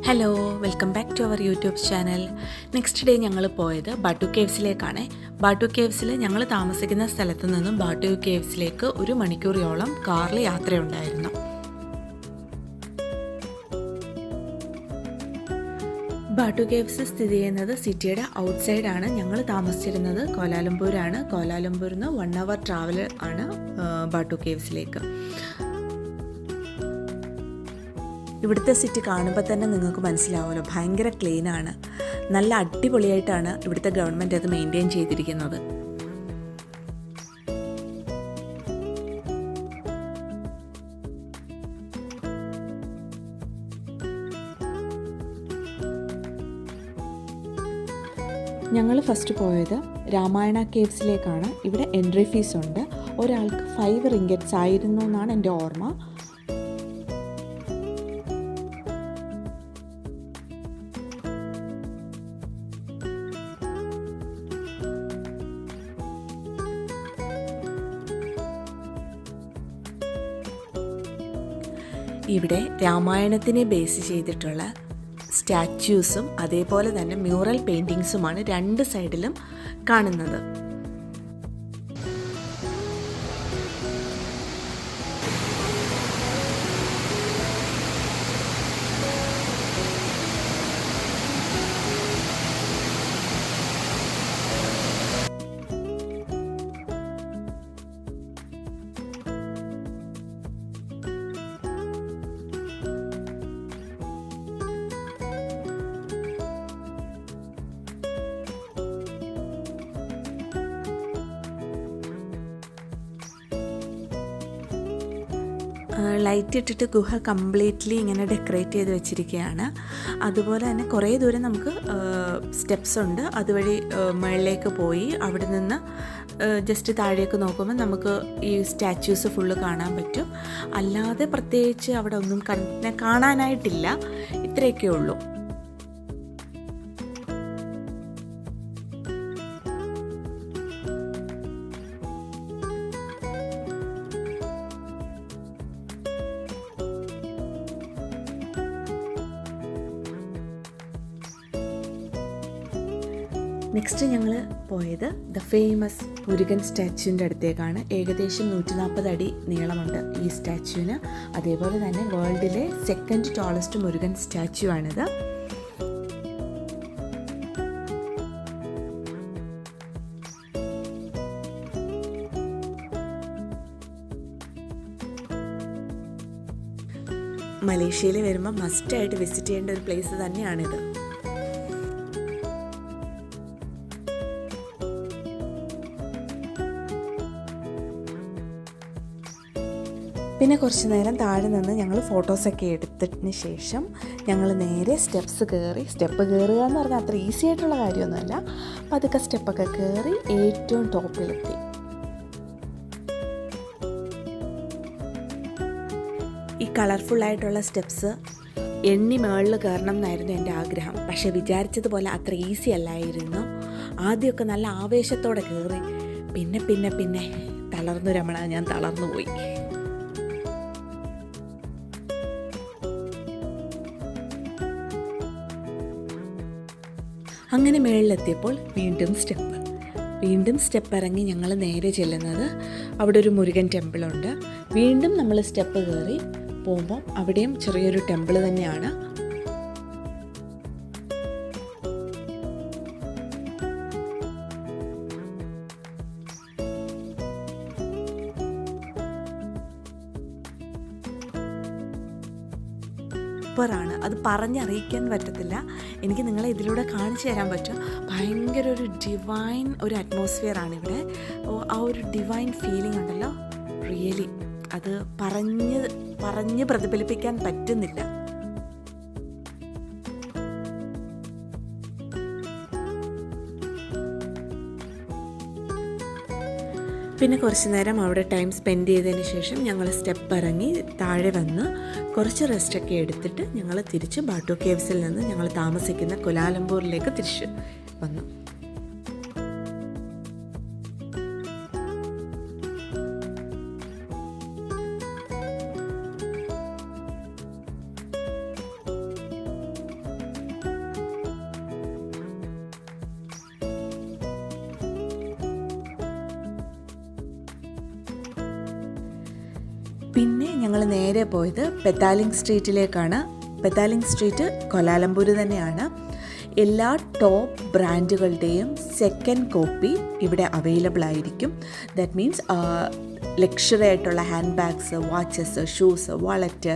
Hello, welcome back to our YouTube channel. Next day ഞങ്ങൾ പോയത് ബാട്ടു കേവ്സിലേക്കാണ്. ബാട്ടു കേവ്സിൽ ഞങ്ങൾ താമസിക്കുന്ന സ്ഥലത്തു നിന്നും ബാട്ടു കേവ്സിലേക്ക് 1 മണിക്കൂറോളം കാറിൽ യാത്രയുണ്ടായിരുന്നു. ബാട്ടു കേവ്സ് സ്ഥിതി ചെയ്യുന്നത് സിറ്റിയുടെ ഔട്ട്സൈഡാണ്. ഞങ്ങൾ താമസിച്ചിരുന്നത് കോലാലംപൂരാണ്. കോലാലംപൂരിൽ നിന്ന് 1 hour ട്രാവൽ ആണ് ബാട്ടു കേവ്സിലേക്ക്. ഇവിടുത്തെ സിറ്റി കാണുമ്പോൾ തന്നെ നിങ്ങൾക്ക് മനസ്സിലാവുമല്ലോ, ഭയങ്കര ക്ലീനാണ്. നല്ല അടിപൊളിയായിട്ടാണ് ഇവിടുത്തെ ഗവൺമെൻറ് അത് മെയിൻറ്റെയിൻ ചെയ്തിരിക്കുന്നത്. ഞങ്ങൾ ഫസ്റ്റ് പോയത് രാമായണ കേവ്സിലേക്കാണ്. ഇവിടെ എൻട്രി ഫീസ് ഉണ്ട്. ഒരാൾക്ക് 5 റിംഗറ്റ്സ് ആയിരുന്നു എന്നാണ് എൻ്റെ ഓർമ്മ. ഇവിടെ രാമായണത്തിനെ ബേസ് ചെയ്തിട്ടുള്ള സ്റ്റാച്യൂസും അതേപോലെ തന്നെ മ്യൂറൽ പെയിൻറ്റിങ്സുമാണ് 2 സൈഡിലും കാണുന്നത്. ലൈറ്റ് ഇട്ടിട്ട് ഗുഹ കംപ്ലീറ്റ്ലി ഇങ്ങനെ ഡെക്കറേറ്റ് ചെയ്ത് വെച്ചിരിക്കുകയാണ്. അതുപോലെ തന്നെ കുറേ ദൂരം നമുക്ക് സ്റ്റെപ്സ് ഉണ്ട്. അതുവഴി മുകളിലേക്ക് പോയി അവിടെ നിന്ന് ജസ്റ്റ് താഴേക്ക് നോക്കുമ്പോൾ നമുക്ക് ഈ സ്റ്റാച്യൂസ് ഫുള്ള് കാണാൻ പറ്റും. അല്ലാതെ പ്രത്യേകിച്ച് അവിടെ ഒന്നും കാണാനായിട്ടില്ല. ഇത്രയൊക്കെ ഉള്ളൂ. നെക്സ്റ്റ് ഞങ്ങൾ പോയത് ദ ഫേമസ് മുരുകൻ സ്റ്റാച്യൂവിൻ്റെ അടുത്തേക്കാണ്. ഏകദേശം 140 അടി നീളമുണ്ട് ഈ സ്റ്റാച്യൂവിന്. അതേപോലെ തന്നെ വേൾഡിലെ 2nd ടോളസ്റ്റ് മുരുകൻ സ്റ്റാച്യൂ ആണിത്. മലേഷ്യയിൽ വരുമ്പോൾ മസ്റ്റായിട്ട് വിസിറ്റ് ചെയ്യേണ്ട ഒരു പ്ലേസ് തന്നെയാണിത്. പിന്നെ കുറച്ച് നേരം താഴെ നിന്ന് ഞങ്ങൾ ഫോട്ടോസൊക്കെ എടുത്തതിന് ശേഷം ഞങ്ങൾ നേരെ സ്റ്റെപ്പ് കയറുക എന്ന് പറഞ്ഞാൽ അത്ര ഈസി ആയിട്ടുള്ള കാര്യമൊന്നുമല്ല. പതുക്കെ സ്റ്റെപ്പൊക്കെ കയറി ഏറ്റവും ടോപ്പിലെത്തി. ഈ കളർഫുള്ളായിട്ടുള്ള സ്റ്റെപ്സ് എണ്ണി മുകളിൽ കയറണം എന്നായിരുന്നു എൻ്റെ ആഗ്രഹം. പക്ഷെ വിചാരിച്ചതുപോലെ അത്ര ഈസി അല്ലായിരുന്നു. ആദ്യമൊക്കെ നല്ല ആവേശത്തോടെ കയറി. പിന്നെ ഞാൻ തളർന്നു പോയി. അങ്ങനെ മുകളിലെത്തിയപ്പോൾ വീണ്ടും സ്റ്റെപ്പ് ഇറങ്ങി ഞങ്ങൾ നേരെ ചെല്ലുന്നത് അവിടെ ഒരു മുരുകൻ ടെമ്പിളുണ്ട്. വീണ്ടും നമ്മൾ സ്റ്റെപ്പ് കയറി പോകുമ്പോൾ അവിടെയും ചെറിയൊരു ടെമ്പിൾ തന്നെയാണ്. സൂപ്പറാണ്. അത് പറഞ്ഞറിയിക്കാൻ പറ്റത്തില്ല. എനിക്ക് നിങ്ങളെ ഇതിലൂടെ കാണിച്ചു തരാൻ പറ്റും. ഭയങ്കര ഒരു ഡിവൈൻ ഒരു അറ്റ്മോസ്ഫിയറാണ് ഇവിടെ. ആ ഒരു ഡിവൈൻ ഫീലിംഗ് ഉണ്ടല്ലോ, റിയലി അത് പറഞ്ഞ് പ്രതിഫലിപ്പിക്കാൻ പറ്റുന്നില്ല. പിന്നെ കുറച്ച് നേരം അവിടെ ടൈം സ്പെൻഡ് ചെയ്തതിന് ശേഷം ഞങ്ങൾ സ്റ്റെപ്പ് ഇറങ്ങി താഴെ വന്ന് കുറച്ച് റെസ്റ്റൊക്കെ എടുത്തിട്ട് ഞങ്ങൾ തിരിച്ച് ബാട്ടു കേവ്സിൽ നിന്ന് ഞങ്ങൾ താമസിക്കുന്ന കോലാലംപൂരിലേക്ക് തിരിച്ച് വന്നു. പിന്നെ ഞങ്ങൾ നേരെ പോയത് പെത്താലിംഗ് സ്ട്രീറ്റിലേക്കാണ്. പെത്താലിംഗ് സ്ട്രീറ്റ് കൊലാലംപൂർ തന്നെയാണ്. എല്ലാ ടോപ്പ് ബ്രാൻഡുകളുടെയും സെക്കൻഡ് കോപ്പി ഇവിടെ അവൈലബിൾ ആയിരിക്കും. ദാറ്റ് മീൻസ് ലക്ഷറി ആയിട്ടുള്ള hand bags, watches, shoes, wallet,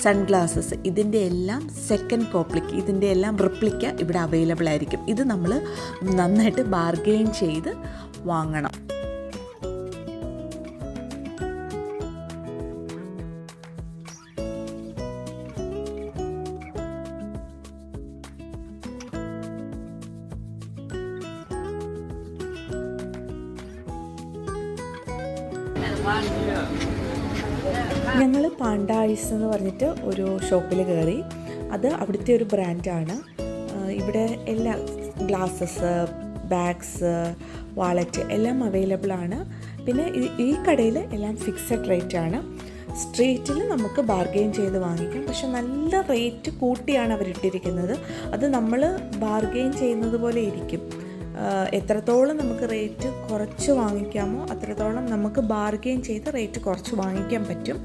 sunglasses, ഇതിൻ്റെ എല്ലാം സെക്കൻഡ് കോപ്പിക്ക്, ഇതിൻ്റെ എല്ലാം റിപ്ലിക്ക ഇവിടെ അവൈലബിൾ ആയിരിക്കും. ഇത് നമ്മൾ നന്നായിട്ട് ബാർഗെയിൻ ചെയ്ത് വാങ്ങണം. ഞങ്ങൾ പാണ്ട ഐസ് എന്ന് പറഞ്ഞിട്ട് ഒരു ഷോപ്പിൽ കയറി. അത് അവിടുത്തെ ഒരു ബ്രാൻഡാണ്. ഇവിടെ എല്ലാ ഗ്ലാസസ്, ബാഗ്സ്, വാളറ്റ് എല്ലാം അവൈലബിൾ ആണ്. പിന്നെ ഈ കടയിൽ എല്ലാം ഫിക്സഡ് റേറ്റ് ആണ്. സ്ട്രീറ്റിൽ നമുക്ക് ബാർഗെയിൻ ചെയ്ത് വാങ്ങിക്കാം. പക്ഷെ നല്ല റേറ്റ് കൂട്ടിയാണ് അവരിട്ടിരിക്കുന്നത്. അത് നമ്മൾ ബാർഗെയിൻ ചെയ്യുന്നത് പോലെ ഇരിക്കും. എത്രത്തോളം നമുക്ക് റേറ്റ് കുറച്ച് വാങ്ങിക്കാമോ അത്രത്തോളം നമുക്ക് ബാർഗെയിൻ ചെയ്ത് റേറ്റ് കുറച്ച് വാങ്ങിക്കാൻ പറ്റും.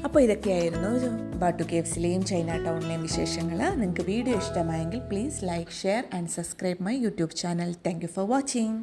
അപ്പോൾ ഇതൊക്കെയായിരുന്നു ബാട്ടു കേവ്സിലെയും ചൈന ടൗണിലെയും വിശേഷങ്ങൾ. നിങ്ങൾക്ക് വീഡിയോ ഇഷ്ടമായെങ്കിൽ please like, share and subscribe my YouTube channel. Thank you for watching.